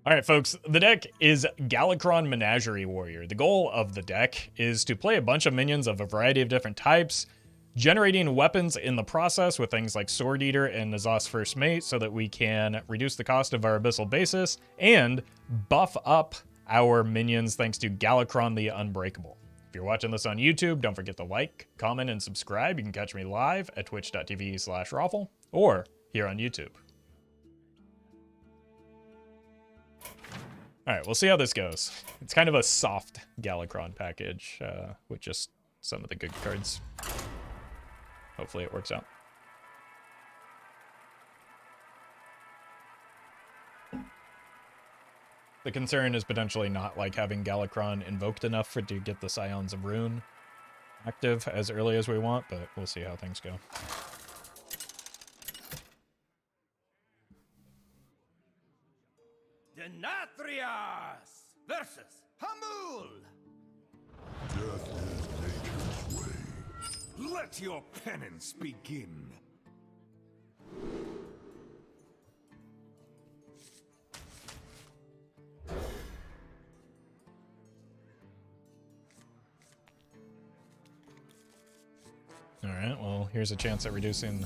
All right, folks, the deck is Galakrond Menagerie Warrior. The goal of the deck is to play a bunch of minions of a variety of different types, generating weapons in the process with things like Sword Eater and N'Zoth's First Mate so that we can reduce the cost of our Abyssal Bassist and buff up our minions thanks to Galakrond the Unbreakable. If you're watching this on YouTube, don't forget to like, comment, and subscribe. You can catch me live at twitch.tv/Roffle or here on YouTube. All right, we'll see how this goes. It's kind of a soft Galakrond package with just some of the good cards. Hopefully it works out. The concern is potentially not like having Galakrond invoked enough to get the Scions of Ruin active as early as we want, but we'll see how things go. Denathrias versus Hamul. Death is nature's way. Let your penance begin. All right, well, here's a chance at reducing...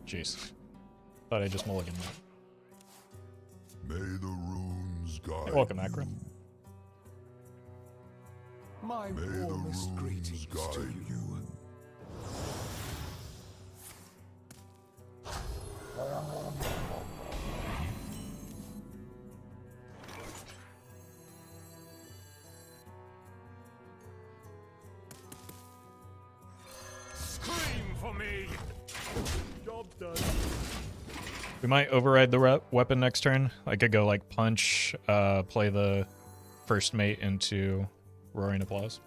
Jeez. Thought I just mulliganed that. May the runes guide Welcome, Acro. My May the warmest runes greetings to guide you. Scream for me. Job done. We might override the weapon next turn. I could go like punch, play the First Mate into Roaring Applause.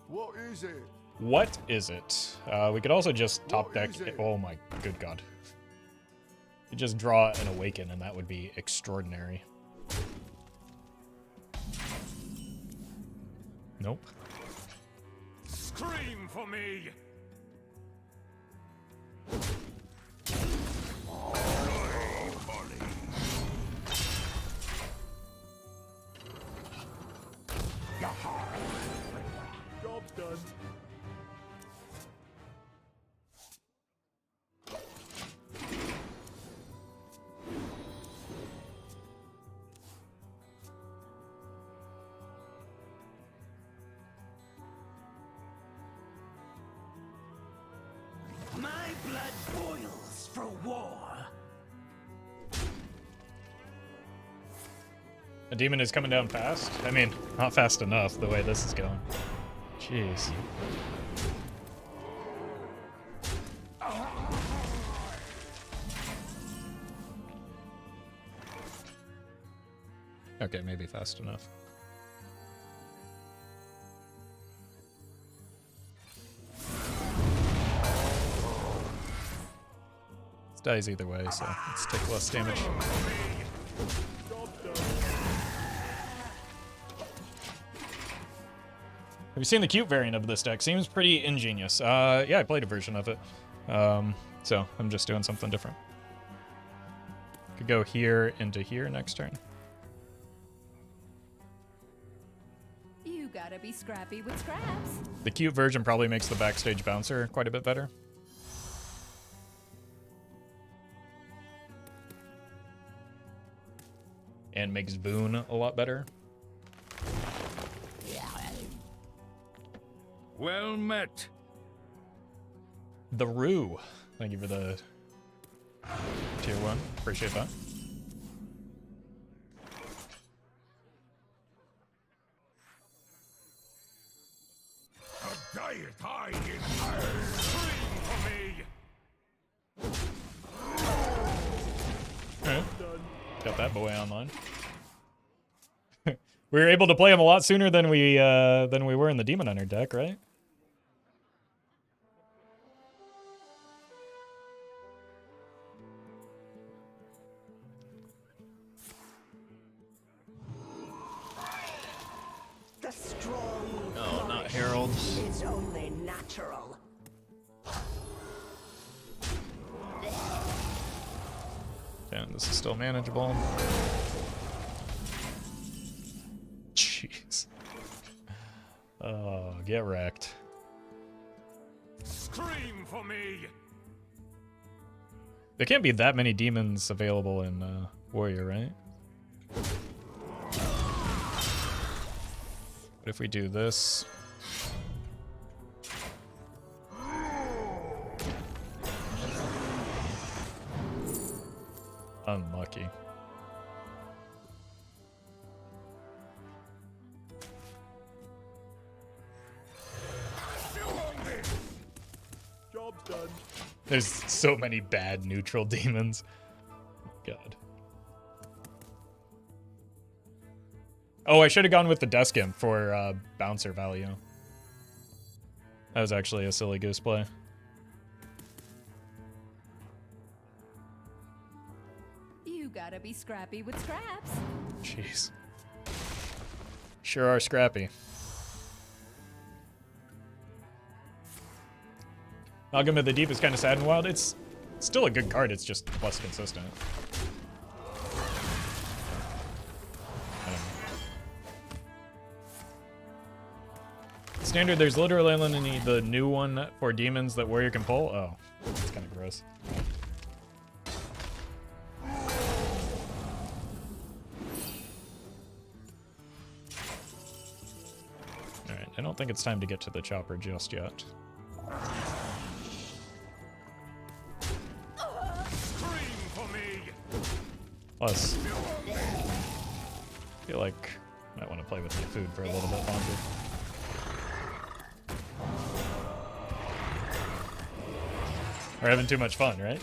What is it? What is it? We could also just top What deck. is it? Oh my good god. You just draw an Awaken, and that would be extraordinary. Nope. Scream for me. Job's done. My blood boils for war. A demon is coming down fast. I mean, not fast enough the way this is going. Jeez. Okay, maybe fast enough. This dies either way, so let's take less damage. Have you seen the cute variant of this deck? Seems pretty ingenious. Yeah, I played a version of it. So I'm just doing something different. Could go here into here next turn. You gotta be scrappy with scraps. The cute version probably makes the Backstage Bouncer quite a bit better. And makes Voone a lot better. Well met. The Rue. Thank you for the tier 1. Appreciate that. A diet I desire. Scream for me. Alright. Got that boy online. We were able to play him a lot sooner than we were in the Demon Hunter deck, right? The strong No, not flourish. Herald. It's only natural. Okay, this is still manageable. Jeez. Oh, get wrecked. Scream for me! There can't be that many demons available in Warrior, right? What if we do this? Unlucky. Job's done. There's so many bad neutral demons. God. Oh, I should have gone with the Desk Imp for bouncer value. That was actually a silly goose play. You gotta be scrappy with scraps. Jeez. Sure are scrappy. Amalgam of the Deep is kind of sad and wild. It's still a good card, it's just less consistent. I don't know. Standard, there's literally only the new one for demons that Warrior can pull. Oh, that's kind of gross. Alright, I don't think it's time to get to the chopper just yet. Plus, I feel like I might want to play with my food for a little bit longer. We're having too much fun, right?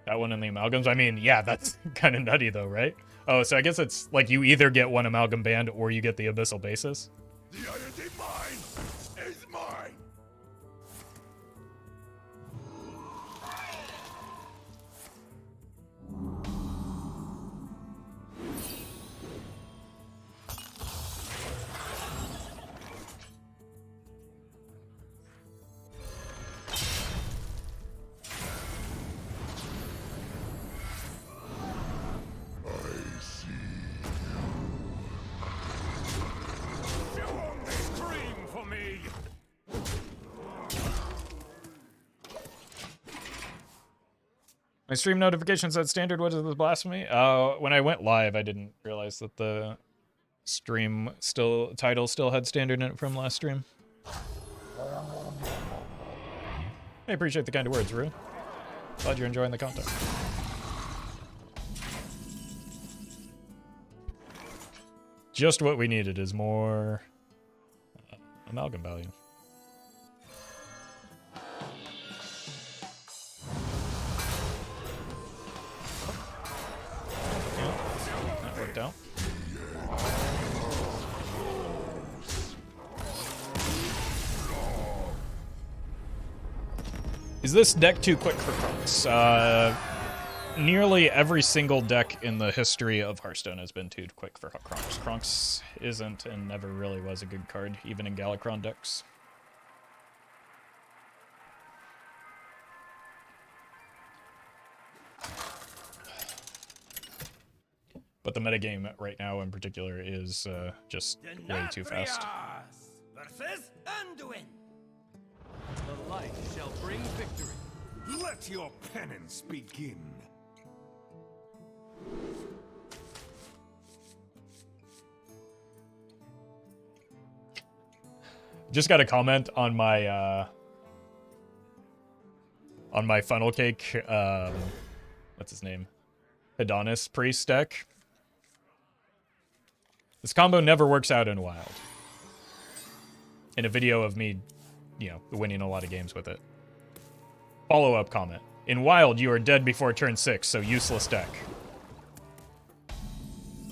That one in the amalgams? I mean, yeah, that's kind of nutty though, right? Oh, so I guess it's like you either get one amalgam band or you get the Abyssal Bassist. The identity mine is mine. My stream notification said standard. What is this blasphemy? When I went live, I didn't realize that the stream title still had standard in it from last stream. I appreciate the kind of words, Rue. Glad you're enjoying the content. Just what we needed is more amalgam value. Out. Is this deck too quick for Krunks? Nearly every single deck in the history of Hearthstone has been too quick for Krunks. Krunks isn't and never really was a good card, even in Galakrond decks. But the metagame right now in particular is just way too fast. Versus Unduin. The light shall bring victory. Let your penance begin. Just got a comment on my funnel cake. What's his name? Adonis Priest deck. This combo never works out in Wild. In a video of me, you know, winning a lot of games with it. Follow-up comment. In Wild, you are dead before turn 6, so useless deck.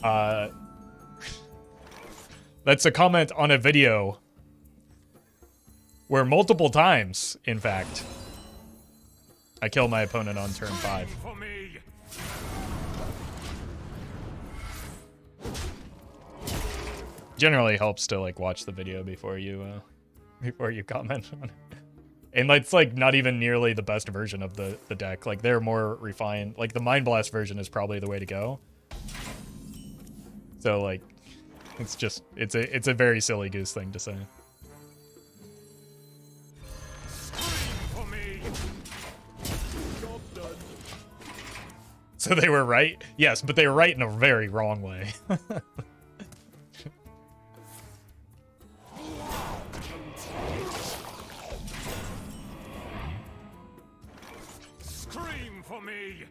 That's a comment on a video where multiple times, in fact, I kill my opponent on turn 5. Generally helps to like watch the video before you comment on it. And it's like not even nearly the best version of the deck. Like they're more refined. Like the Mind Blast version is probably the way to go. So like, it's just it's a very silly goose thing to say. For me. Job done. So they were right? Yes, but they were right in a very wrong way. Scream for me.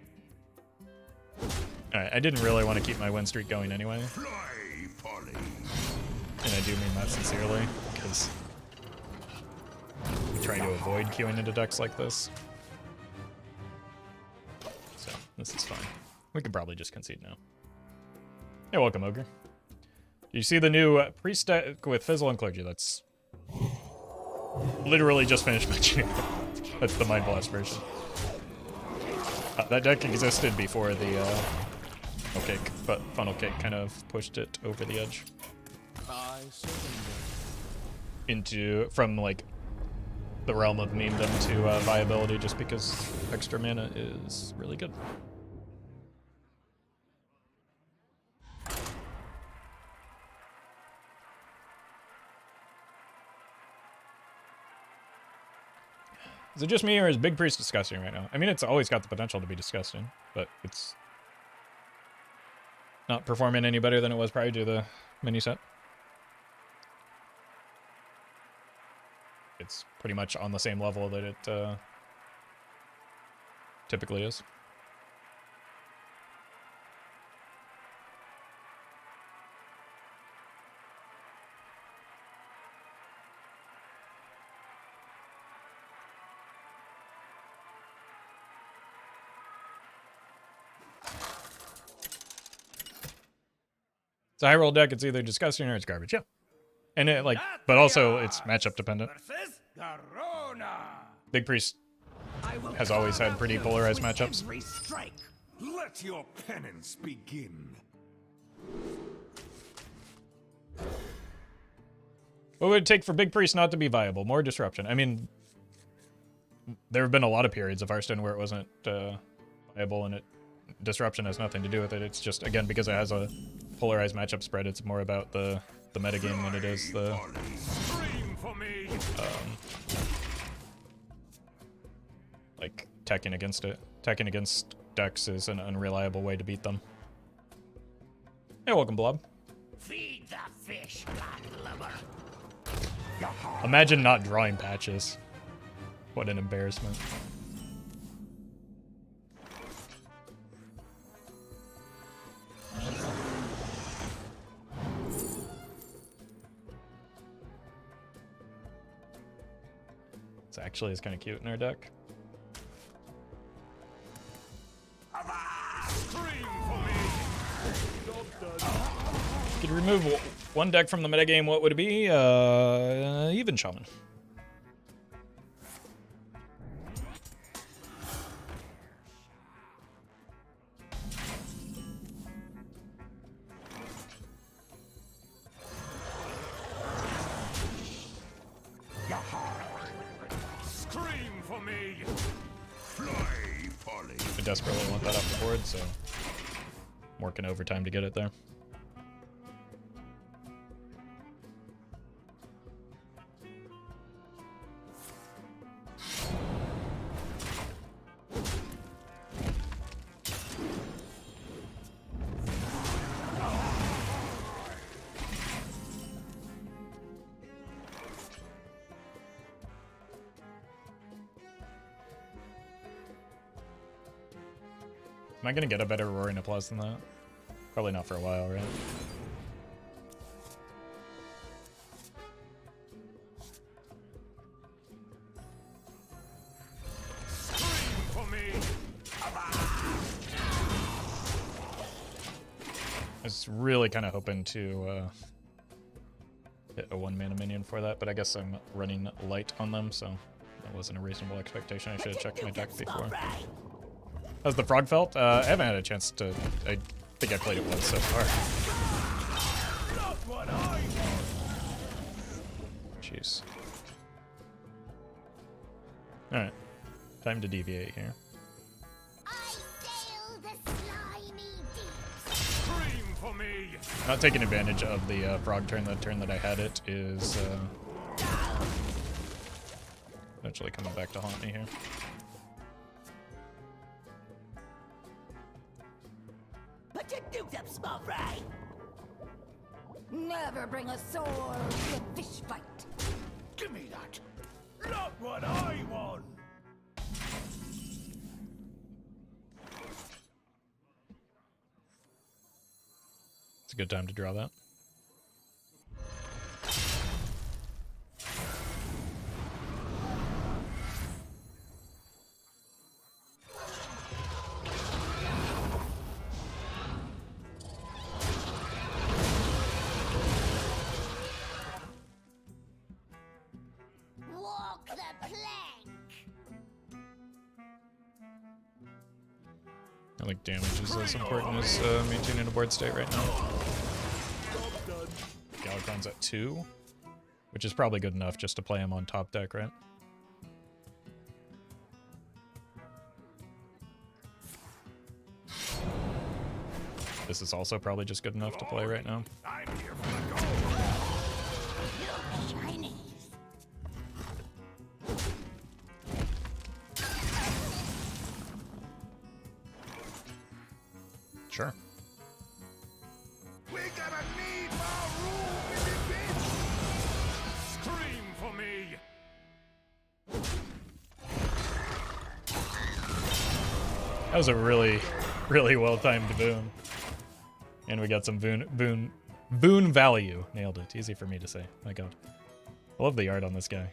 Alright, I didn't really want to keep my win streak going anyway. Fly, Polly. And I do mean that sincerely, because I'm trying to avoid queuing into decks like this. So, this is fine. We can probably just concede now. Hey, welcome, Ogre. You see the new priest deck with Fizzle and Clergy? That's literally just finished mentioning it. That's the Mind Blast version. That deck existed before the funnel cake, but funnel cake kind of pushed it over the edge. From like the realm of memedom to viability, just because extra mana is really good. Is it just me, or is Big Priest disgusting right now? I mean, it's always got the potential to be disgusting, but it's not performing any better than it was prior to the mini set. It's pretty much on the same level that it typically is. It's a high roll deck. It's either disgusting or it's garbage. Yeah, and it like, but also it's matchup dependent. Big Priest has always had pretty polarized matchups. Let your penance begin. What would it take for Big Priest not to be viable? More disruption. I mean, there have been a lot of periods of Hearthstone where it wasn't viable, and disruption has nothing to do with it. It's just, again, because it has a polarized matchup spread, it's more about the metagame than it is the like teching against it. Teching against decks is an unreliable way to beat them. Hey, welcome, Blob. Feed the fish, godlummer. Imagine not drawing patches. What an embarrassment. This actually is kind of cute in our deck. If you could remove one deck from the metagame, what would it be? Even Shaman. Scream for me. Fly, Polly. I desperately want that off the board, so I'm working overtime to get it there. Am I gonna get a better Roaring Applause than that? Probably not for a while, right? I was really kind of hoping to hit a 1-mana minion for that, but I guess I'm running light on them, so that wasn't a reasonable expectation. I should have checked my deck before. How's the frog felt? I haven't had a chance to. I think I played it once so far. Alright. Time to deviate here. I sail the slimy deep. Scream for me! Not taking advantage of the frog turn. The turn that I had it is eventually coming back to haunt me here. Put your dukes up, small fry. Never bring a sword to a fish fight. Give me that. Not what I want. It's a good time to draw that. Walk the plank. I think damage is as important as maintaining a board state right now. Galakrond's at 2, which is probably good enough just to play him on top deck, right? This is also probably just good enough to play right now. I'm here for the gold. Shinies. Sure. We gotta need more room in the bitch. Scream for me! That was a really, really well-timed Voone. And we got some Voone value. Nailed it. Easy for me to say. My god. I love the art on this guy.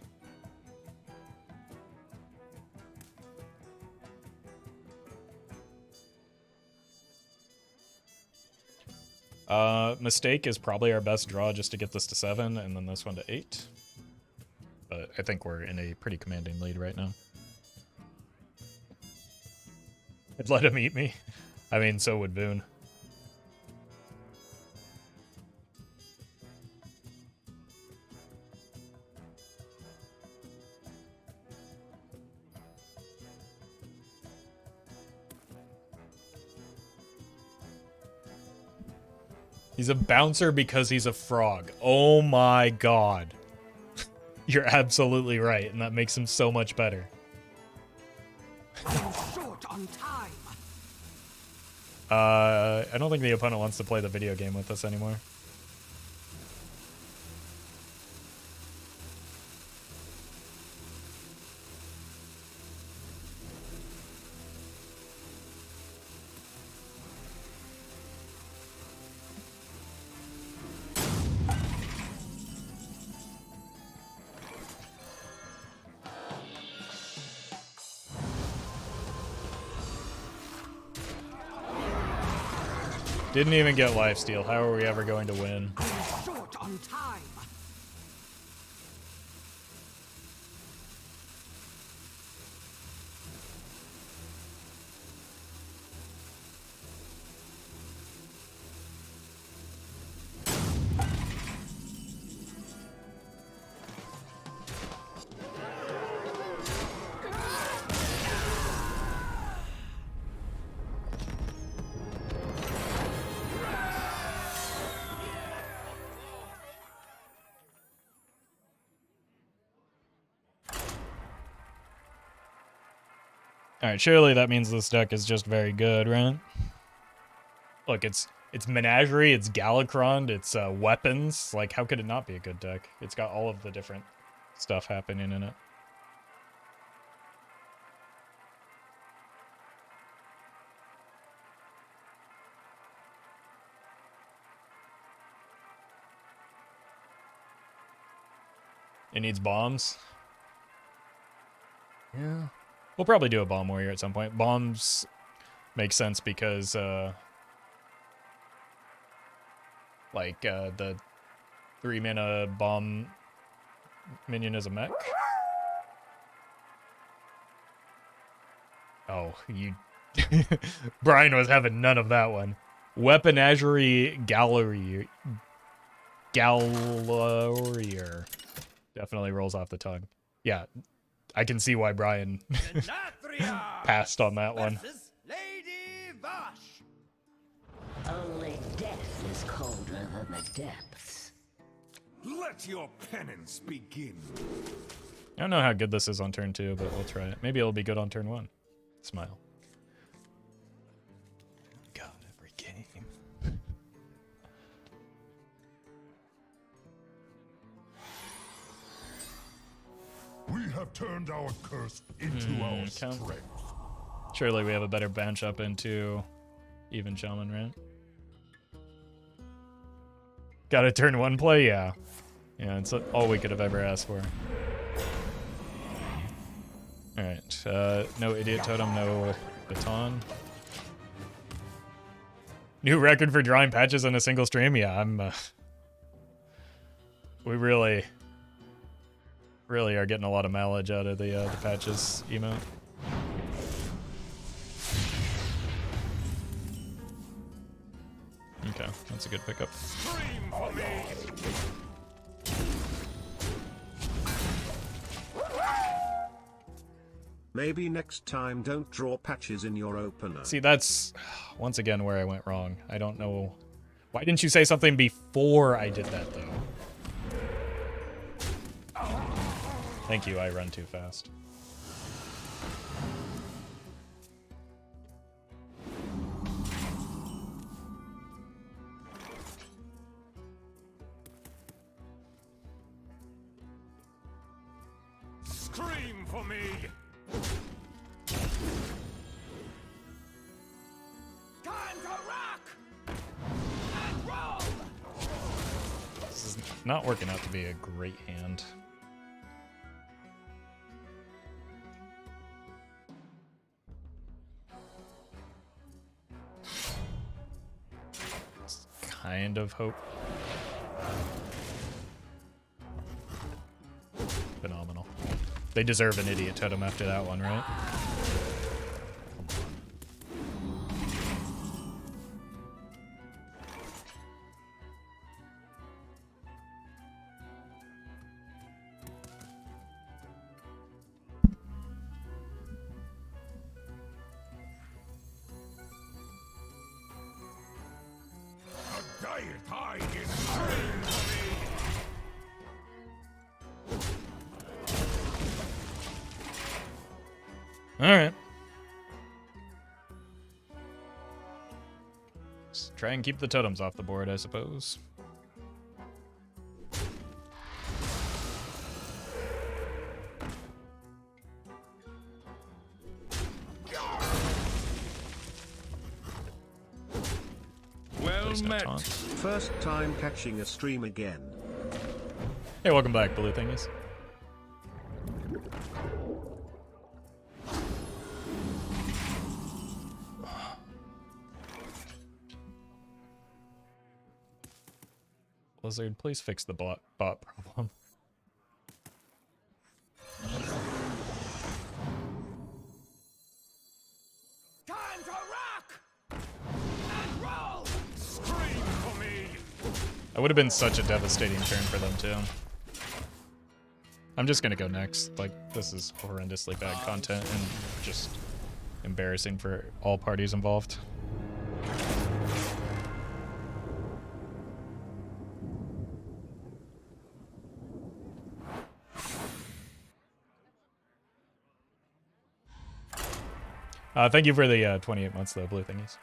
Mistake is probably our best draw just to get this to 7, and then this one to 8. But I think we're in a pretty commanding lead right now. I'd let him eat me. I mean, so would Voone. He's a bouncer because he's a frog. Oh my god. You're absolutely right, and that makes him so much better. I'm short on time. I don't think the opponent wants to play the video game with us anymore. Didn't even get lifesteal. How are we ever going to win? I'm short on time. Alright, surely that means this deck is just very good, right? Look, it's Menagerie, it's Galakrond, it's weapons. Like, how could it not be a good deck? It's got all of the different stuff happening in it. It needs bombs. Yeah. We'll probably do a bomb warrior at some point. Bombs make sense because, the 3-mana bomb minion is a mech. Oh, you... Brian was having none of that one. Weaponagerie Galarier. Definitely rolls off the tongue. Yeah. I can see why Brian Menatria passed on that one. versus Lady Vash. Only death is colder than the depths. Let your penance begin. I don't know how good this is on turn 2, but we'll try it. Maybe it'll be good on turn 1. Smile. God, every game. We have turned our curse into our strength. Surely we have a better bench up into even Shaman, right? Got a turn 1 play? Yeah. Yeah, it's all we could have ever asked for. Alright, no Idiot Totem, no Baton. New record for drawing patches in a single stream? Yeah, we really are getting a lot of mileage out of the patches emote. Okay, that's a good pickup. Scream for me. Maybe next time don't draw patches in your opener. See, that's once again where I went wrong. I don't know. Why didn't you say something before I did that, though? Thank you, I run too fast. Scream for me. Time to rock and roll. This is not working out to be a great hand. Kind of hope. Phenomenal. They deserve an Idiot Totem after that one, right? A diet hide is scream for me. Alright. Let's try and keep the totems off the board, I suppose. Well There's no met. taunt. First time catching a stream again. Hey, welcome back, Blue Thingies. Blizzard, please fix the bot problem. Time to rock and roll. Scream for me. That would have been such a devastating turn for them, too. I'm just gonna go next. Like, this is horrendously bad content and just embarrassing for all parties involved. Thank you for the 28 months, though, Blue Thingies.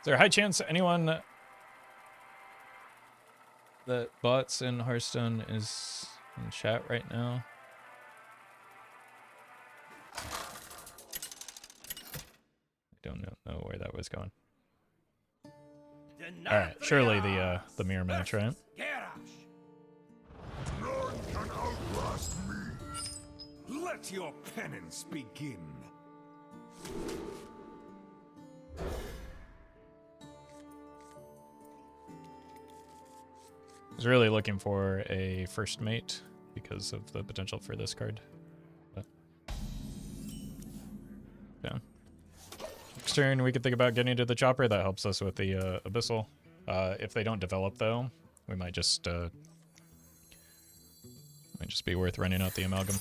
Is there a high chance anyone that bots in Hearthstone is in chat right now? I don't know where that was going. All right, surely the mirror match, right? Garrosh. Lord Let your penance begin. I was really looking for a first mate because of the potential for this card. But yeah. Next turn, we could think about getting to the chopper. That helps us with the Abyssal. If they don't develop, though, we might just be worth running out the Amalgam.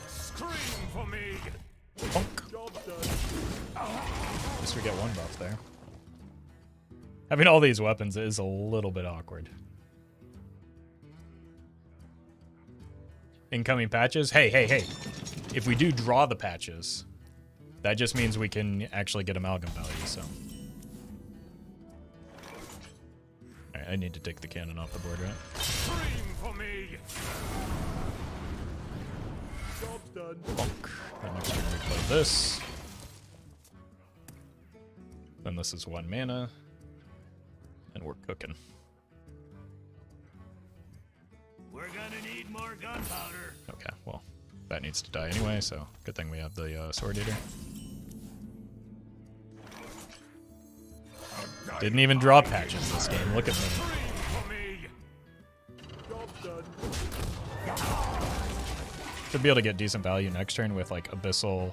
Scream for me. Bonk. Job done. At least we get one buff there. Having all these weapons is a little bit awkward. Incoming patches? Hey, hey, hey. If we do draw the patches, that just means we can actually get Amalgam value, so. Alright, I need to take the cannon off the board, right? Scream for me. Job's done. Bonk. Then next turn we play this. Then this is 1 mana. And we're cooking. We're gonna need more gunpowder. Okay, well, that needs to die anyway, so good thing we have the Sword Eater. Didn't even draw patches this game. Look at me. Scream for me. Job's done. Should be able to get decent value next turn with like Abyssal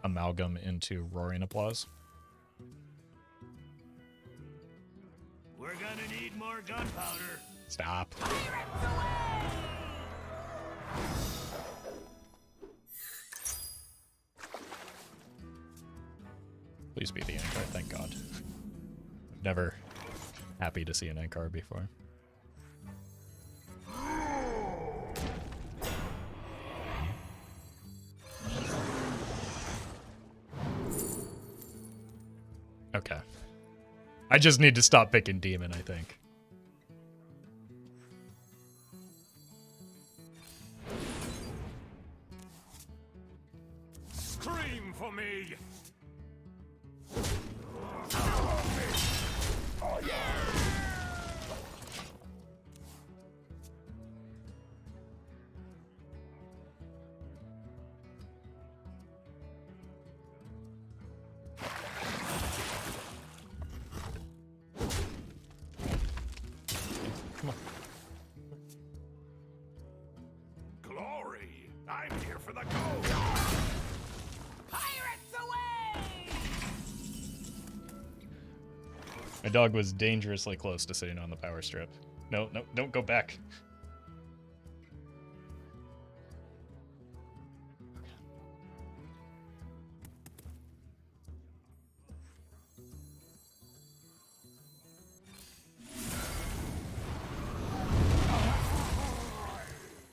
Amalgam into Roaring Applause. We're gonna need more gunpowder. Stop. Please be the end card, thank God. Never happy to see an end card before. Okay. I just need to stop picking Demon, I think. Scream for me. Come on. Glory. I'm here for the gold. Pirates away! My dog was dangerously close to sitting on the power strip. No, no, don't go back.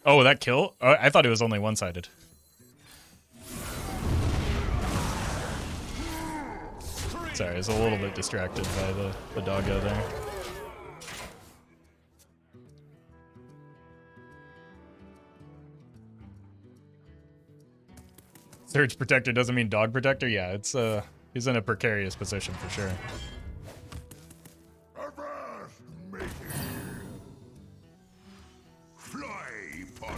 Oh, that kill? I thought it was only one-sided. Sorry, I was a little bit distracted by the doggo there. Surge protector doesn't mean dog protector? Yeah, it's he's in a precarious position for sure. Avast, matey. Fly, Polly.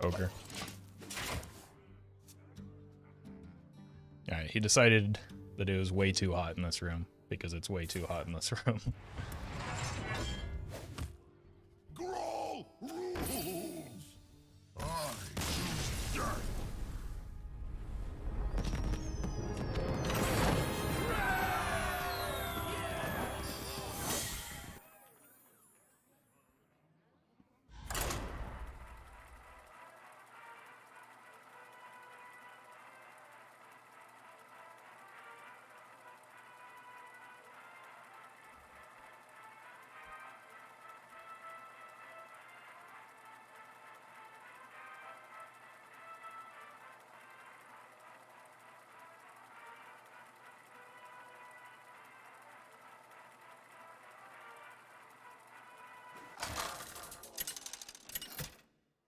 Ogre. Alright, he decided that it was way too hot in this room because it's way too hot in this room. Growl rules. I choose death.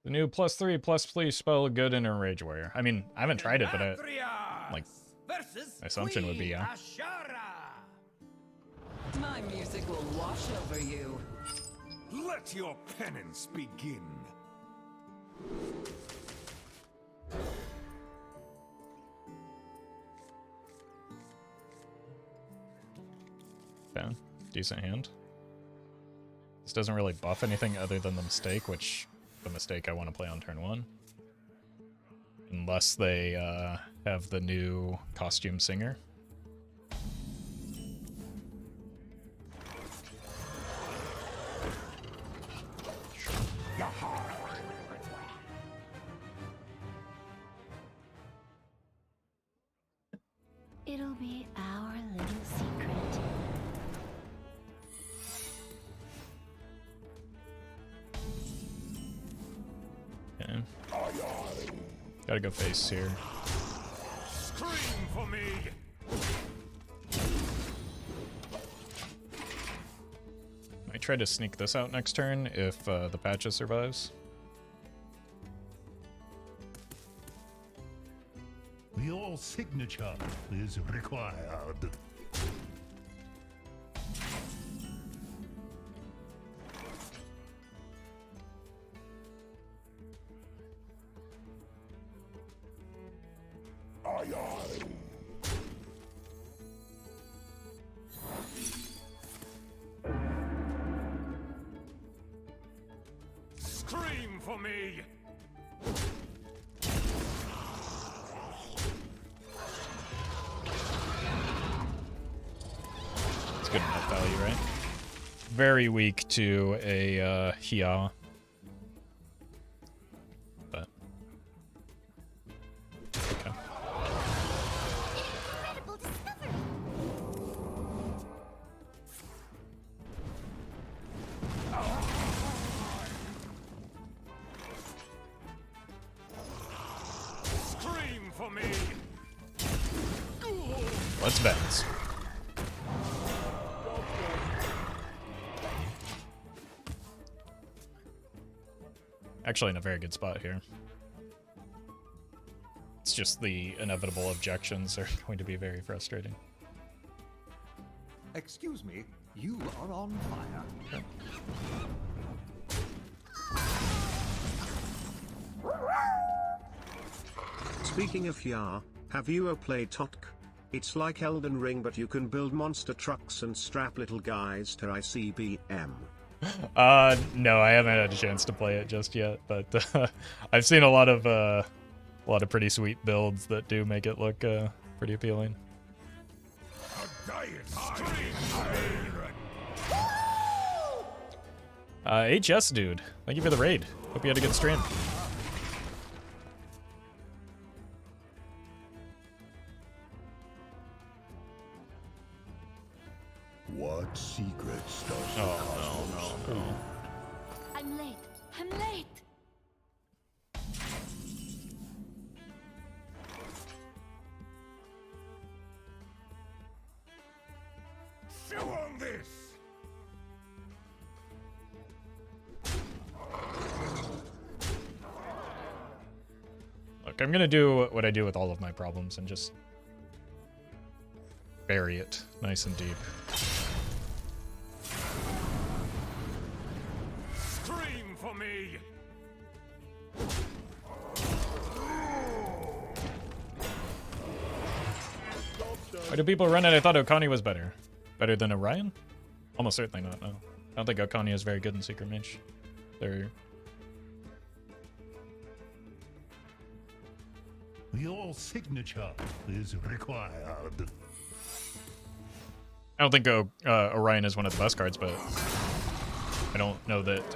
The new +3/+3 spell good in a Rage Warrior. I mean, I haven't tried it, but like, my assumption would be yeah. My music will wash over you. Let your penance begin. Okay, decent hand. This doesn't really buff anything other than the mistake, which the mistake I want to play on turn 1. Unless they have the new costume singer. It'll be our little secret. Okay. Gotta go face here. Scream for me. Might try to sneak this out next turn if the Patches survives. Your signature is required. Scream for me. It's good enough value, right? Very weak to a Hia. But okay. Incredible discovery. Scream for me. Let's bounce. Actually in a very good spot here. It's just the inevitable objections are going to be very frustrating. Excuse me, you are on fire. Speaking of Yar, have you played Totk? It's like Elden Ring, but you can build monster trucks and strap little guys to ICBM. No, I haven't had a chance to play it just yet, but I've seen a lot of pretty sweet builds that do make it look pretty appealing. HS dude, thank you for the raid. Hope you had a good stream. What secrets does the Oh no. I'm late. I'm late. Chew on this. Look, I'm gonna do what I do with all of my problems and just bury it nice and deep. Scream for me. Why do people run it? I thought Okani was better. Better than Orion? Almost certainly not, no. I don't think Okani is very good in Secret Mage. They're... Your signature is required. I don't think Orion is one of the best cards, but I don't know that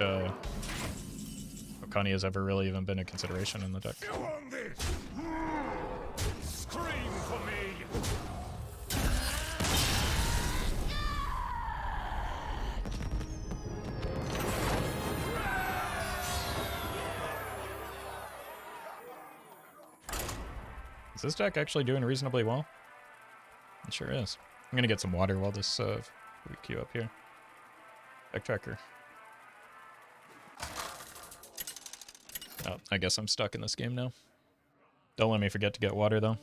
Okani has ever really even been a consideration in the deck. Chew on this. Scream for me. Is this deck actually doing reasonably well? It sure is. I'm gonna get some water while this we queue up here. Deck tracker. Oh, I guess I'm stuck in this game now. Don't let me forget to get water, though.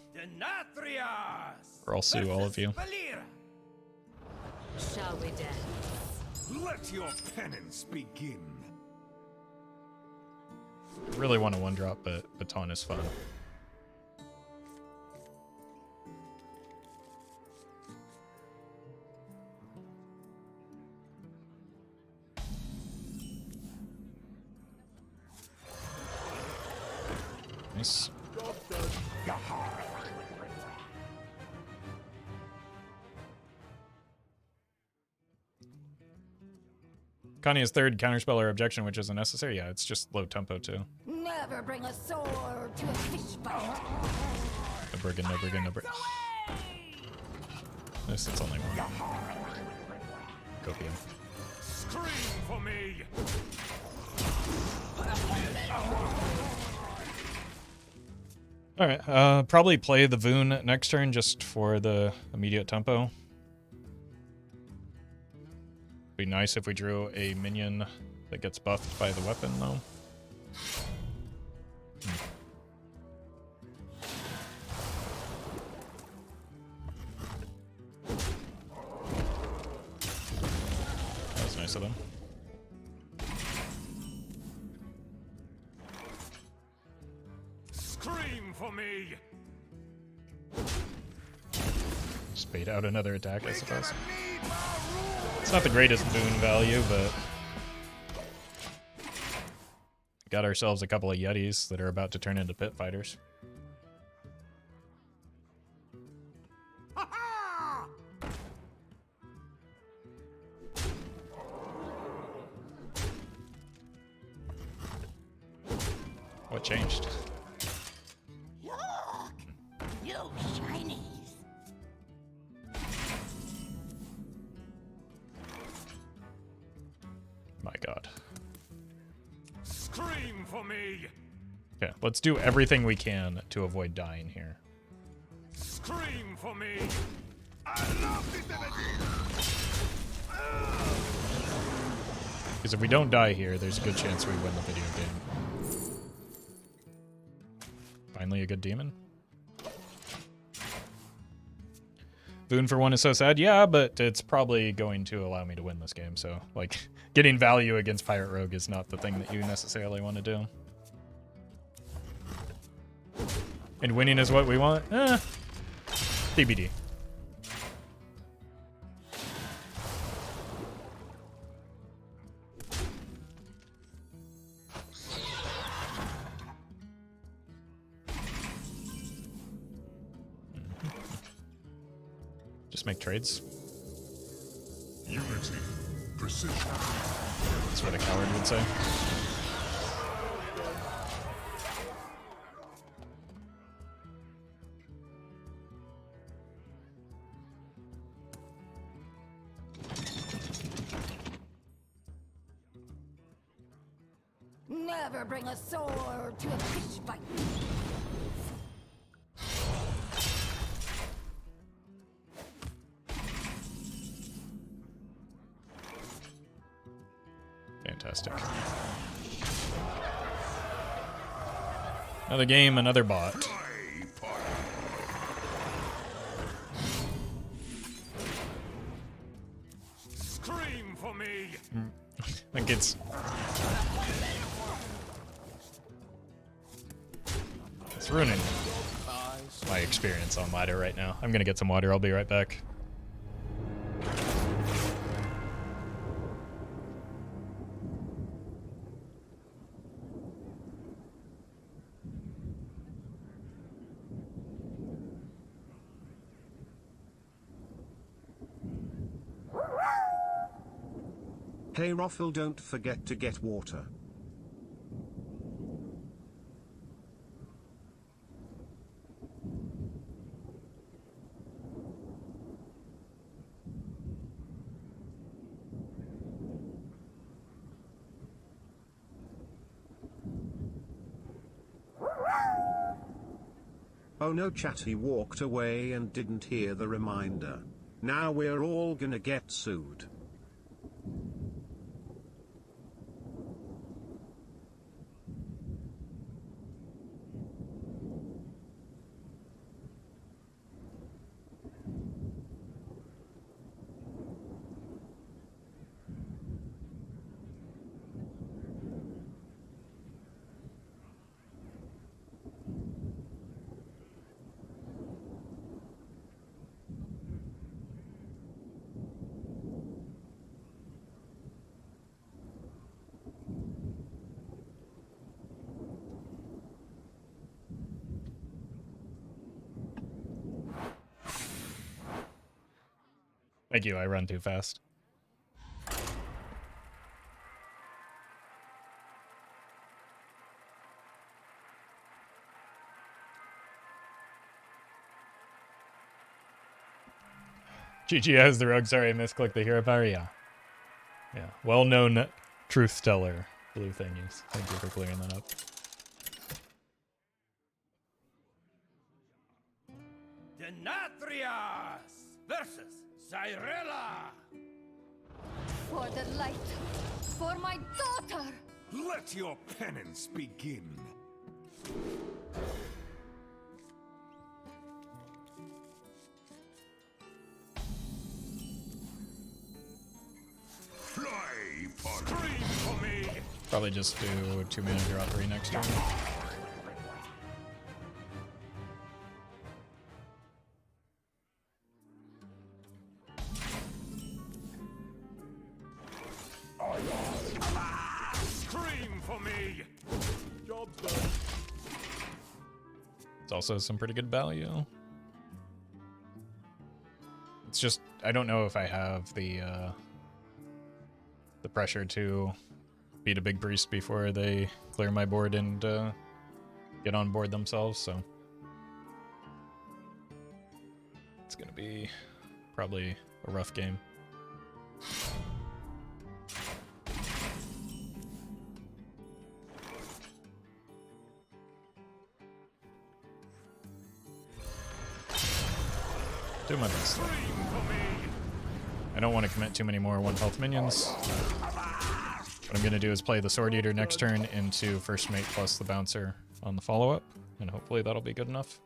Or I'll sue all of you. Shall we dance? Let your penance begin. I really want a 1-drop, but Baton is fun. Nice. Connie is third counterspell or objection, which isn't necessary. Yeah, it's just low tempo too. Never bring a sword to a fish fight. No brigand, no brigand, no brigand. This is only one. Copium. Scream for me. Alright, probably play the Voone next turn just for the immediate tempo. Be nice if we drew a minion that gets buffed by the weapon, though. That was nice of them. Scream for me. Just bait out another attack, I suppose. It's not the greatest Voone value, but got ourselves a couple of Yetis that are about to turn into pit fighters. What changed? Look! You shinies! My god. Scream for me. Okay, let's do everything we can to avoid dying here. Scream for me. I love this energy. Because if we don't die here, there's a good chance we win the video game. Finally a good demon. Voone for 1 is so sad. Yeah, but it's probably going to allow me to win this game. So, like, getting value against Pirate Rogue is not the thing that you necessarily want to do. And winning is what we want? TBD. Just make trades. Unity. Precision. That's what a coward would say. Never bring a sword to a fish fight. Fantastic. Another game, another bot. Scream for me. I think it's ruining my experience on ladder right now. I'm gonna get some water. I'll be right back. Hey Roffle, don't forget to get water. Oh no, chat, he walked away and didn't hear the reminder. Now we're all gonna get sued. Thank you, I run too fast. GG has the rogue. Sorry, I misclicked the hero power. Yeah. Yeah. Well-known truth teller. Blue thingies. Thank you for clearing that up. Denatrius versus Cyrilla. For the light. For my daughter. Let your penance begin. Fly, scream for me. Probably just do 2 mana draw 3 next turn. Scream for me. Job's done. It's also some pretty good value. It's just I don't know if I have the pressure to beat a big priest before they clear my board and get on board themselves, so it's gonna be probably a rough game. Do my best though. I don't want to commit too many more 1 health minions. What I'm going to do is play the Sword Eater next turn into First Mate plus the Bouncer on the follow-up, and hopefully that'll be good enough.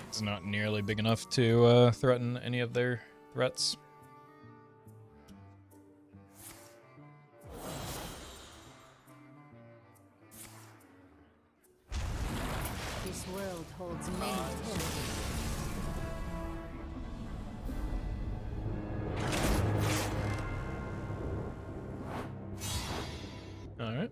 It's not nearly big enough to threaten any of their threats. This world holds many terrors. All right.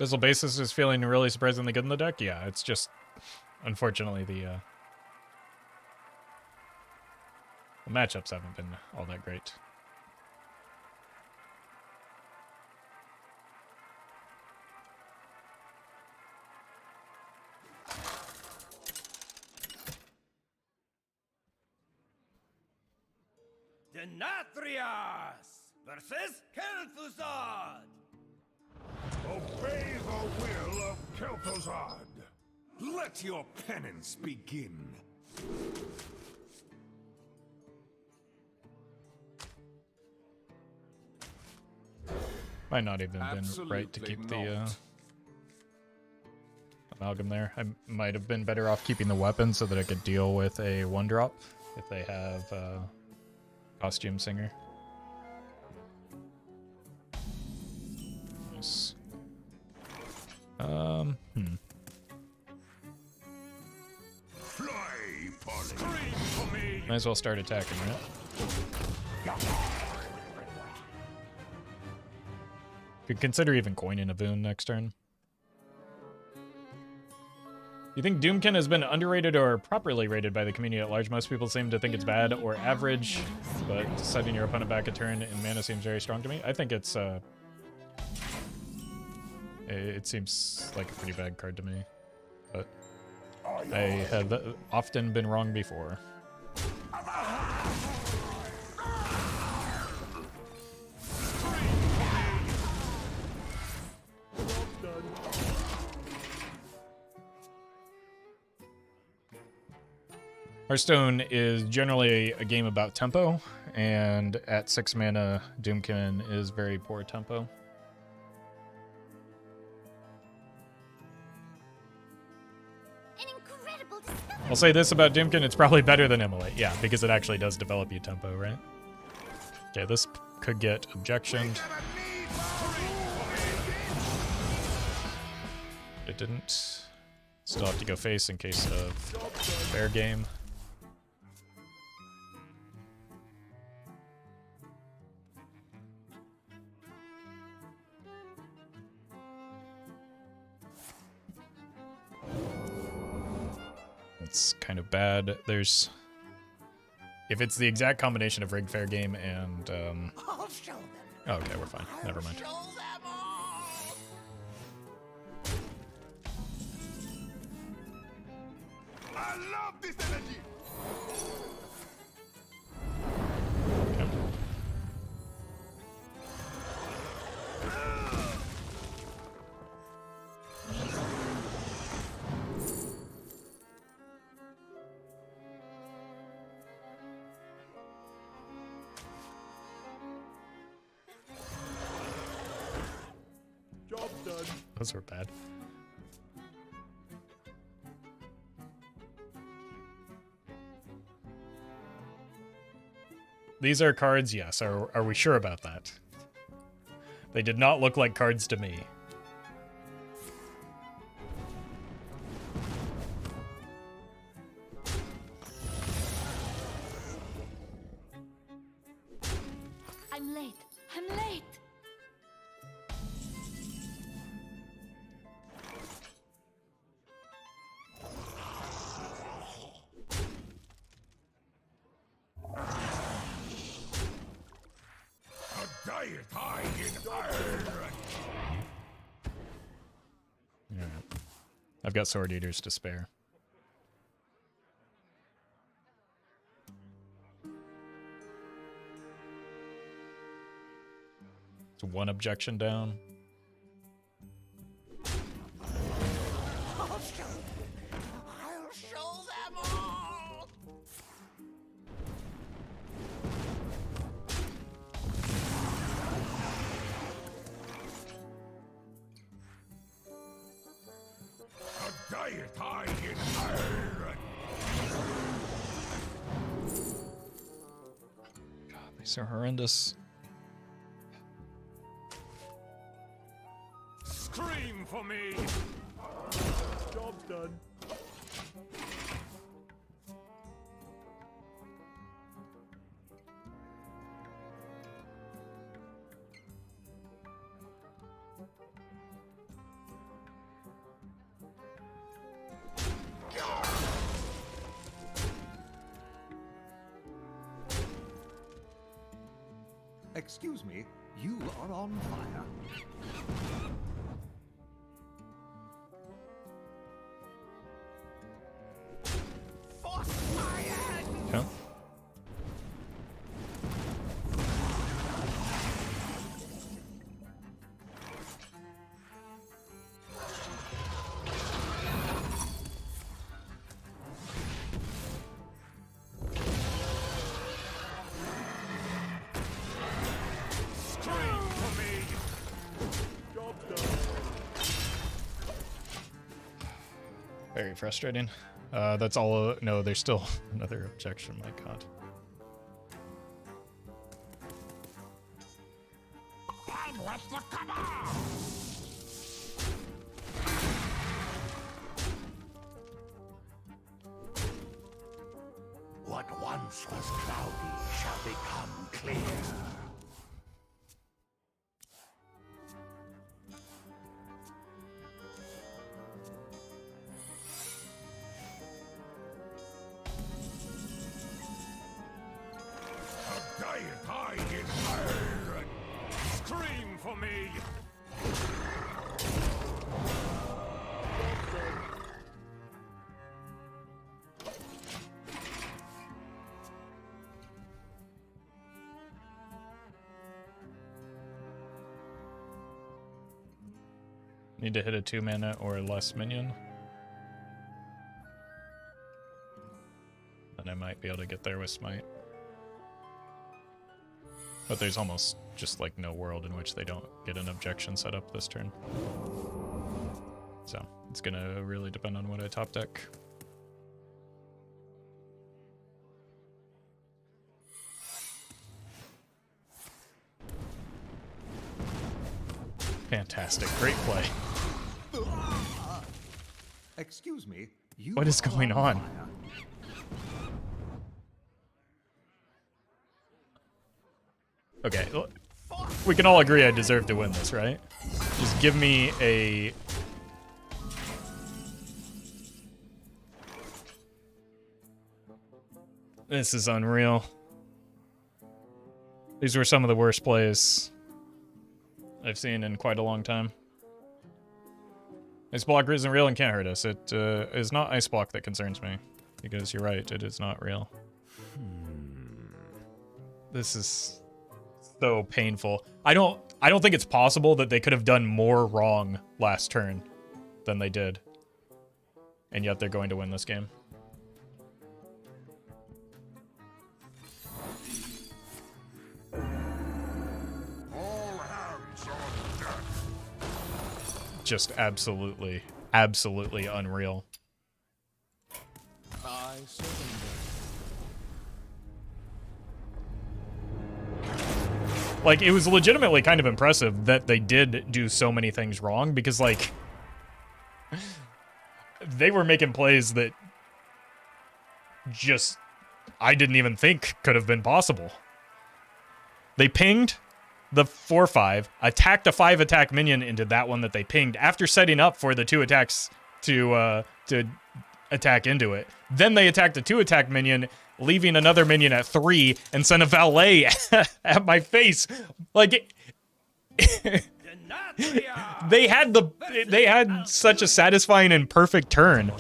Abyssal Bassist is feeling really surprisingly good in the deck. Yeah, it's just, unfortunately, the matchups haven't been all that great. Denatrius versus Kel'Thuzad. Obey the will of Kel'Thuzad. Let your penance begin. Might not even been right to keep the amalgam there. I might have been better off keeping the weapon so that I could deal with a 1-drop if they have Costume Singer. Nice. Fly, Polly. For me. Might as well start attacking, right? Could consider even coining a Voone next turn. You think Doomkin has been underrated or properly rated by the community at large? Most people seem to think it's bad or average, but setting your opponent back a turn in mana seems very strong to me. I think it's It seems like a pretty bad card to me, but I have often been wrong before. Hearthstone is generally a game about tempo, and at 6 mana, Doomkin is very poor tempo. I'll say this about Doomkin, it's probably better than Immolate, yeah, because it actually does develop you tempo, right? Okay, this could get objectioned. It didn't. Still have to go face in case of fair game. It's kind of bad. There's... If it's the exact combination of Rig Fair Game and... I'll show them. Oh, okay, we're fine. Never mind. Show them all. I love this energy. Okay. Job done. Those were bad. These are cards, yes. Are we sure about that? They did not look like cards to me. I'm late. I'm late. A diet high in iron. Alright. I've got Sword Eaters to spare. It's one objection down. I'll show them. I'll show them all. A diet high in iron. God, these are horrendous. Scream for me. Job's done. Excuse me, you are on fire. Force my hand. Okay. Scream for me. Job's done. Very frustrating. That's all. No, there's still another objection. My God. And what's the cover? What once was cloudy shall become clear. A diet high in iron. Scream for me. Need to hit a 2-mana or less minion. Then I might be able to get there with Smite. But there's almost just like no world in which they don't get an objection set up this turn. So it's gonna really depend on what I top deck. Fantastic, great play. Excuse me. You What is going are on? fire. Okay, we can all agree I deserve to win this, right? Just give me a... This is unreal. These were some of the worst plays I've seen in quite a long time. Ice block isn't real and can't hurt us. It is not ice block that concerns me. Because you're right, it is not real. This is so painful. I don't think it's possible that they could have done more wrong last turn than they did. And yet they're going to win this game. All hands on deck. Just absolutely, absolutely unreal. I surrender. Like, it was legitimately kind of impressive that they did do so many things wrong, because, like, they were making plays that just I didn't even think could have been possible. They pinged the 4/5, attacked a 5-attack minion into that one that they pinged after setting up for the 2 attacks to attack into it. Then they attacked a 2-attack minion, leaving another minion at 3, and sent a valet at my face. Like, they had such a satisfying and perfect turn,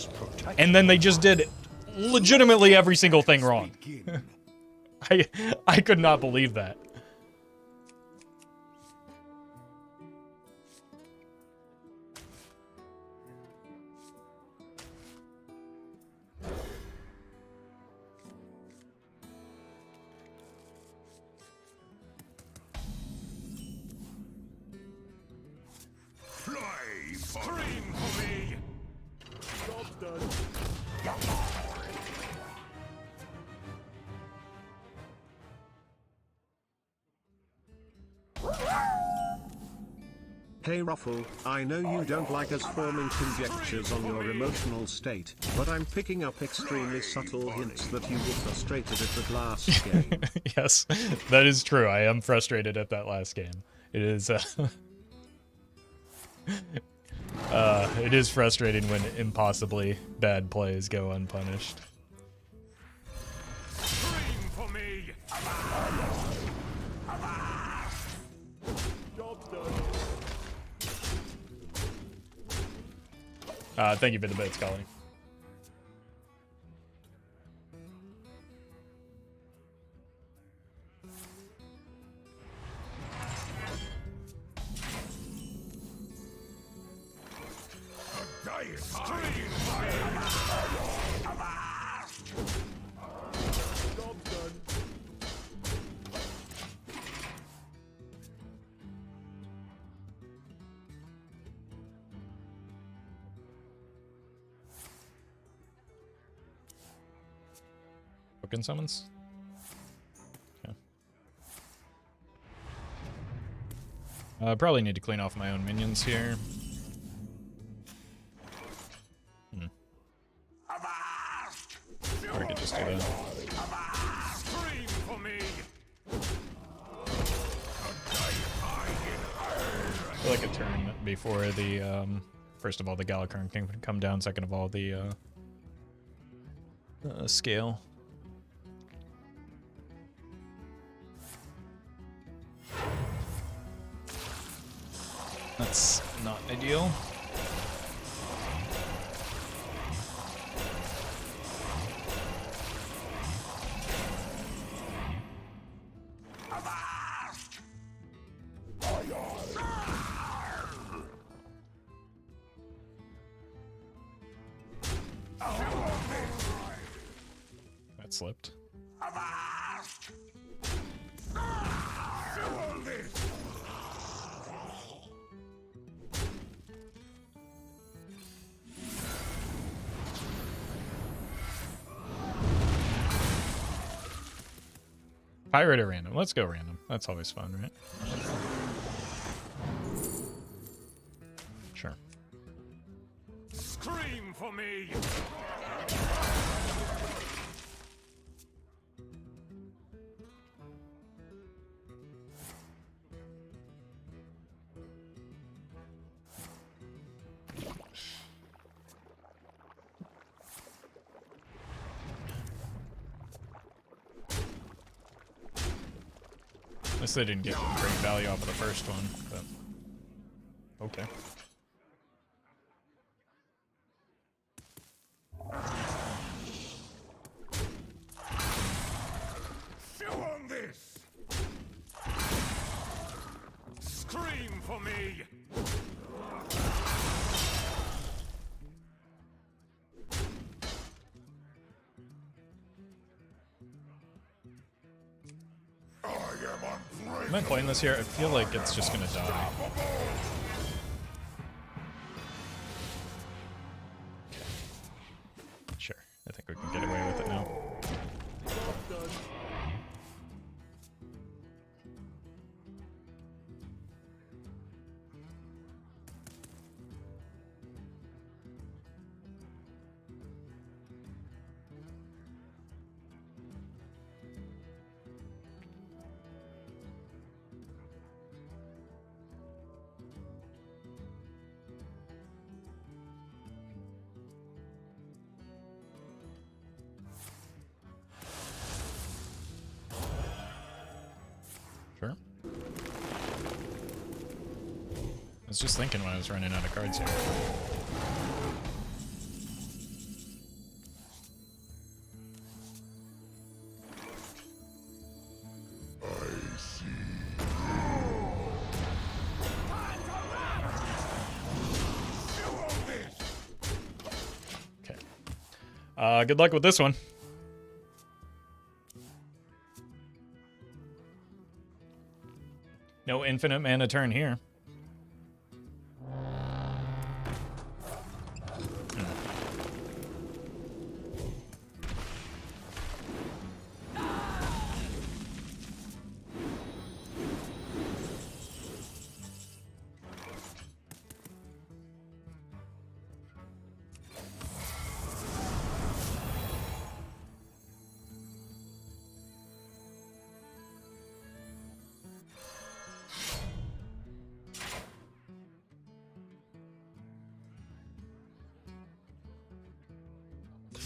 and then they just did legitimately every single thing wrong. I could not believe that. Scream for me! Job's done. Hey Roffle, I know you don't like us forming conjectures on your emotional state, but I'm picking up extremely subtle hints that you were frustrated at that last game. Yes, that is true. I am frustrated at that last game. It is, it is frustrating when impossibly bad plays go unpunished. Scream for me! Job's done. Thank you for the bits, Colin. Diet scream! Job's done. Token summons? Okay. Probably need to clean off my own minions here. Or I could just do that. Scream for me! I feel like a turn before the, first of all, the Galakrond can come down, second of all, the, scale. That's not ideal. slipped. Avast! Feel this! Pirate or random? Let's go random. That's always fun, right? Sure. Scream for me! At least they didn't get great value off of the first one, but okay. Chew on this! Scream for me! I've been playing this here. I feel like it's just gonna die. Okay. Sure. I think we can get away with it now. Sure. I was just thinking when I was running out of cards here. Okay. Good luck with this one. No infinite mana turn here.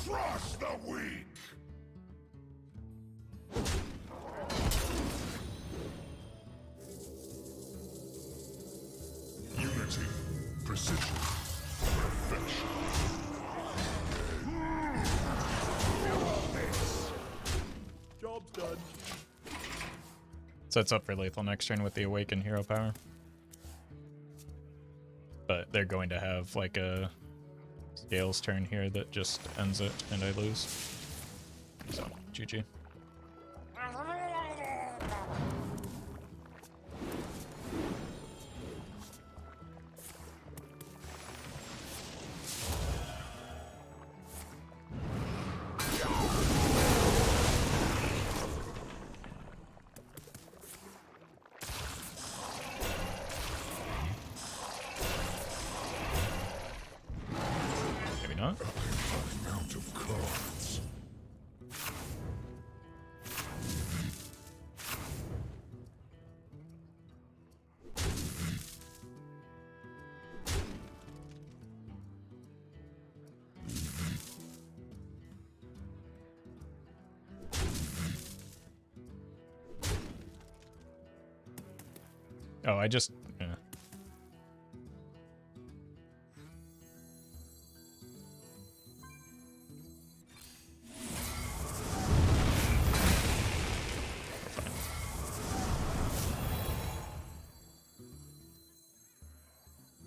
Crush the weak! Unity, precision, perfection. Job's done. Sets up for lethal next turn with the Awaken hero power. But they're going to have like a Scales turn here that just ends it and I lose. So, GG. Maybe not. Amount of cards. Oh, I just... yeah.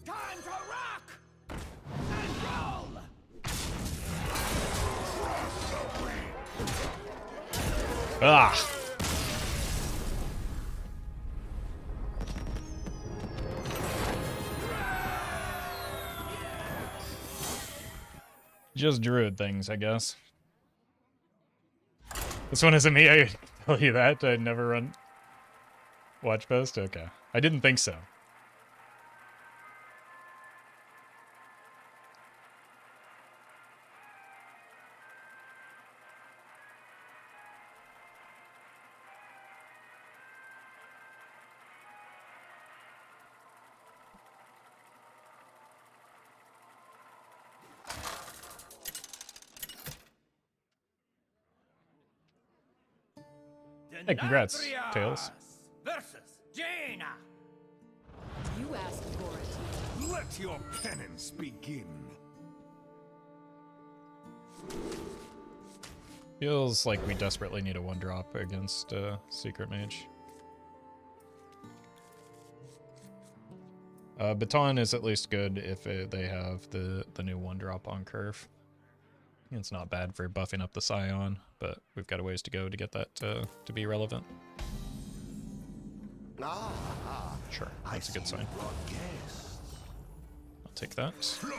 Time to rock and roll. Ah! Just druid things, I guess. This one isn't me, I tell you that. I'd never run watch post? Okay. I didn't think so. Hey, congrats, Tails. Versus Jaina. You asked for it. Let your penance begin. Feels like we desperately need a 1-drop against Secret Mage. Baton is at least good if they have the new 1-drop on curve. It's not bad for buffing up the Scion, but we've got a ways to go to get that to be relevant. Sure, that's a good sign. I'll take that. Fly,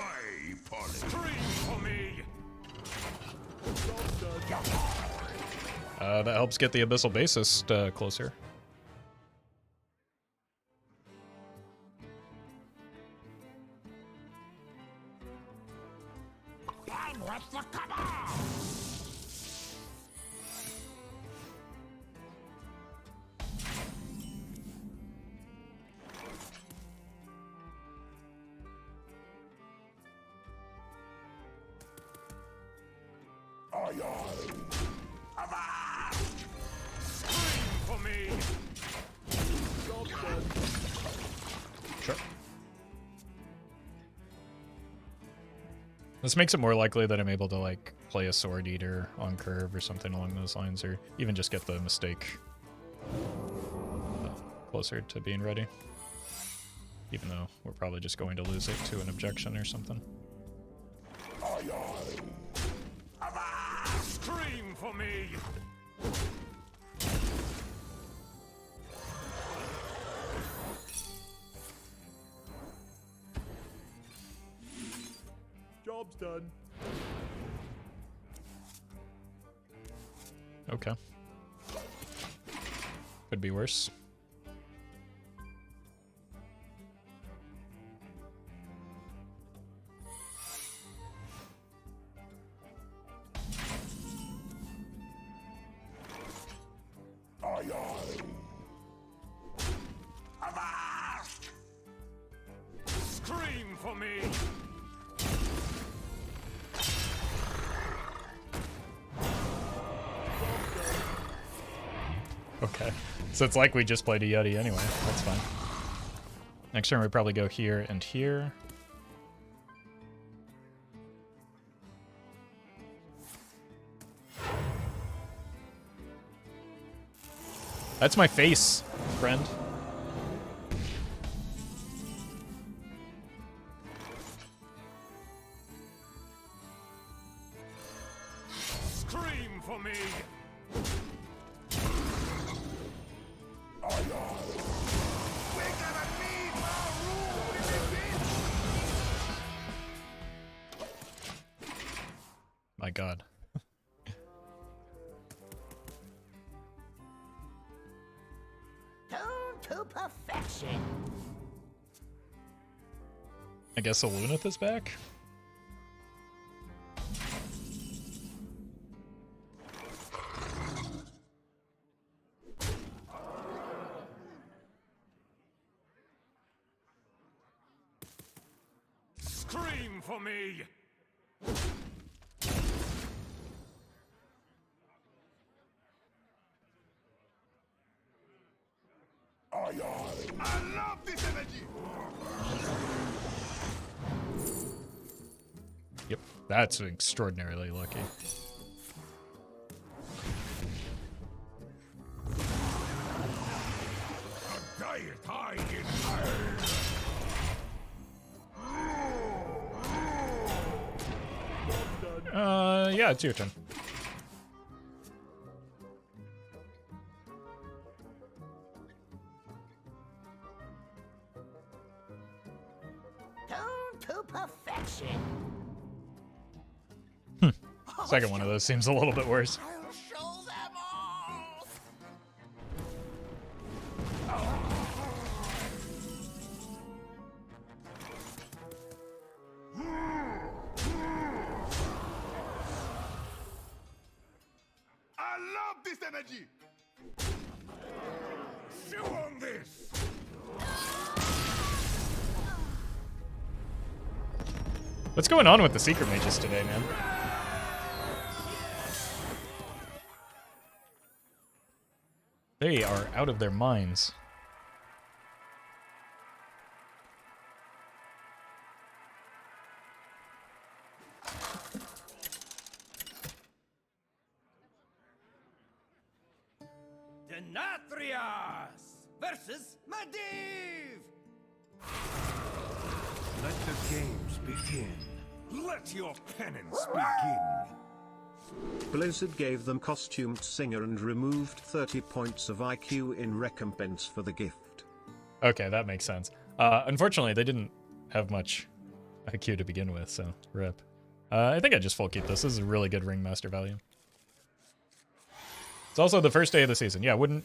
Polly. Scream for me. That helps get the Abyssal Bassist closer. And what's the cover? Scream for me. Sure. This makes it more likely that I'm able to like play a Sword Eater on curve or something along those lines, or even just get the mistake closer to being ready. Even though we're probably just going to lose it to an objection or something. Scream for me. Job's done. Okay. Could be worse. Scream for me. Okay. So it's like we just played a Yeti anyway. That's fine. Next turn we probably go here and here. That's my face, friend. Scream for me. My God. Tuned to perfection. I guess the Luneth is back? Scream for me. I love this energy. Yep. That's extraordinarily lucky. A diet high in Yeah, it's your turn. to perfection. Second one of those seems a little bit worse. I'll show them all. I love this energy. Chew on this. What's going on with the secret mages today, man? They are out of their minds. Denatrius versus Medivh. Let the games begin. Let your penance begin. Blizzard gave them costumed singer and removed 30 points of IQ in recompense for the gift. Okay, that makes sense. Unfortunately, they didn't have much IQ to begin with, so rip. I think I just full keep this. This is a really good Ringmaster value. It's also the first day of the season. Yeah, None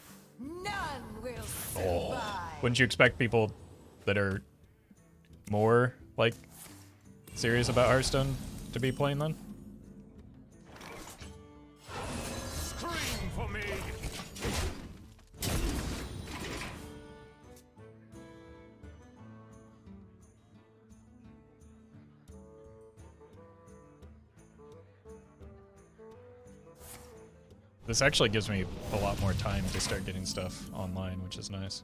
will survive. wouldn't you expect people that are more, like, serious about Hearthstone to be playing then? Scream for me. This actually gives me a lot more time to start getting stuff online, which is nice.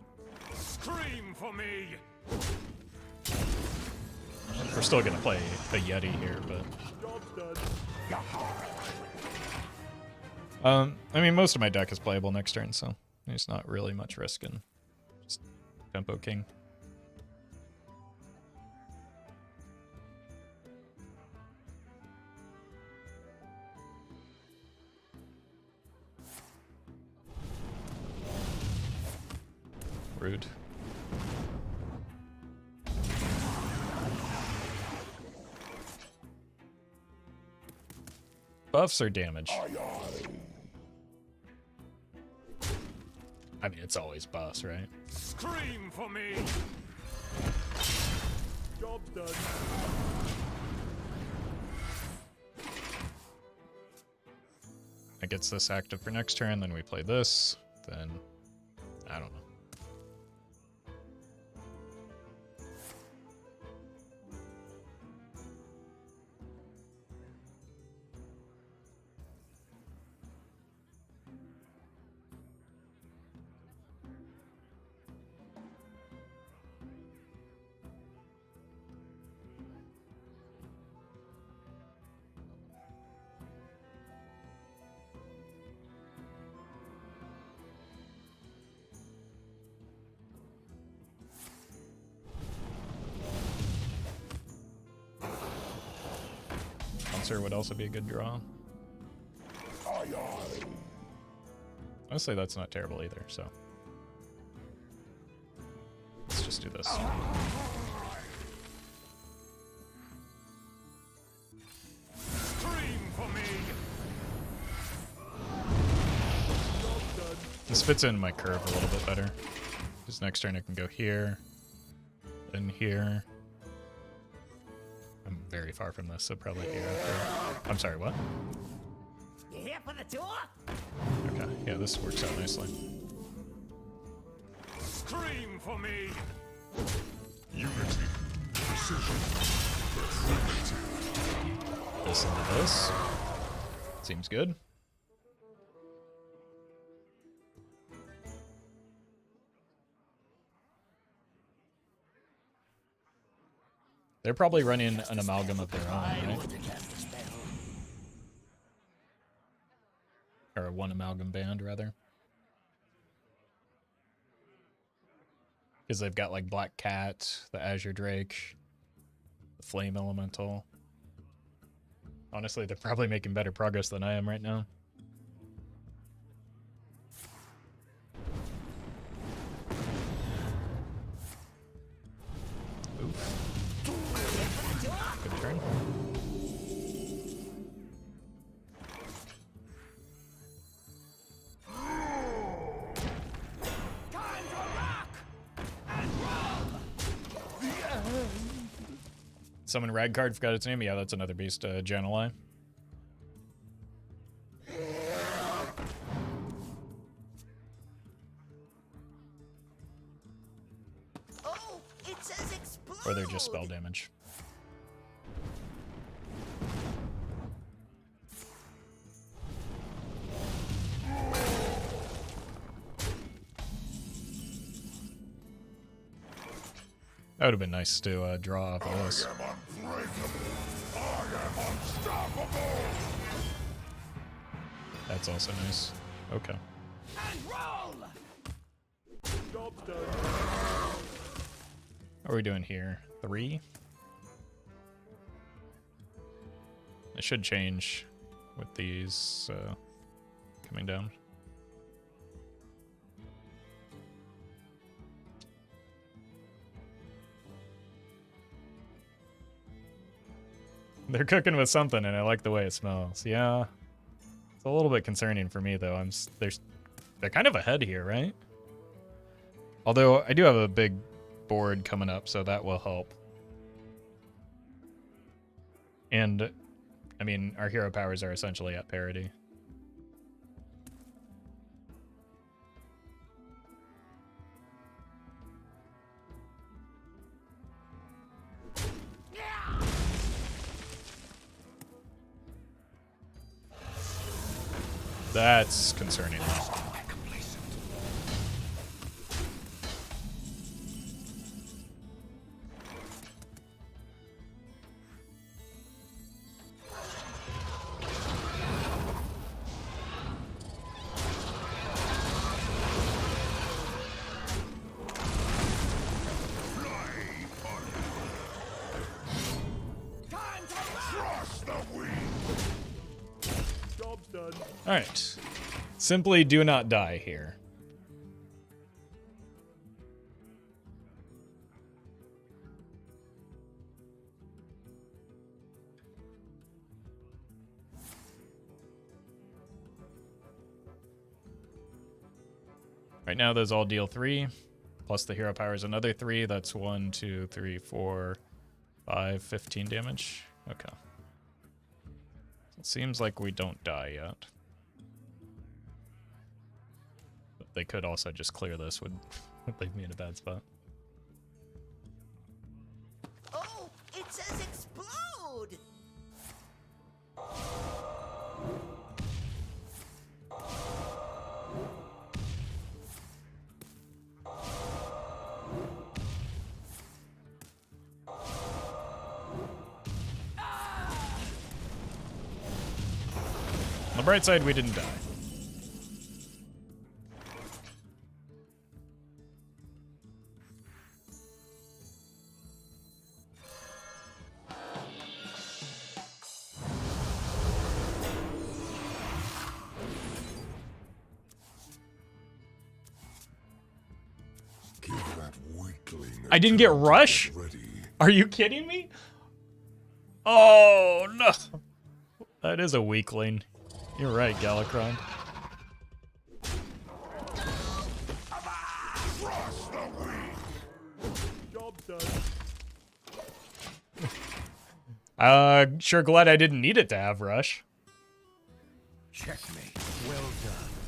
Scream for me. We're still gonna play a Yeti here, but I mean, most of my deck is playable next turn, so there's not really much risk in just Tempo King. Rude. Buffs or damage? I mean, it's always buffs, right? Scream for me. Job's done. It gets this active for next turn, then we play this, then I don't know. Bouncer would also be a good draw. Honestly, that's not terrible either, so. Let's just do this. Scream for me. This fits in my curve a little bit better. Because next turn I can go here, then here. I'm very far from this, so probably here after. I'm sorry, what? You here for the tour? Okay, yeah, this works out nicely. Scream for me. This into this. Seems good. They're probably running an amalgam of their own, right? Or a One-Amalgam Band, rather. Because they've got, like, Black Cat, the Azure Drake, the Flame Elemental. Honestly, they're probably making better progress than I am right now. Oof. Summon Rag card, forgot its name. Yeah, that's another beast, Jan'alai. Oh, it says explode. Or they're just spell damage. That would have been nice to draw off of this. That's also nice. Okay. And roll. What are we doing here? 3? It should change with these coming down. They're cooking with something, and I like the way it smells. Yeah, it's a little bit concerning for me, though. They're kind of ahead here, right? Although I do have a big board coming up, so that will help. And I mean, our hero powers are essentially at parity. That's concerning. All right. Simply do not die here. Right now, those all deal 3. Plus the hero power is another 3. That's 1, 2, 3, 4, 5, 15 damage. Okay. It seems like we don't die yet. But they could also just clear this, would leave me in a bad spot. Oh, it says explode. On the bright side, we didn't die. Give that weakling I didn't get rush? Are you kidding me? Oh, no. That is a weakling. You're right, Galakrond. Sure glad I didn't need it to have rush. Checkmate. Well done.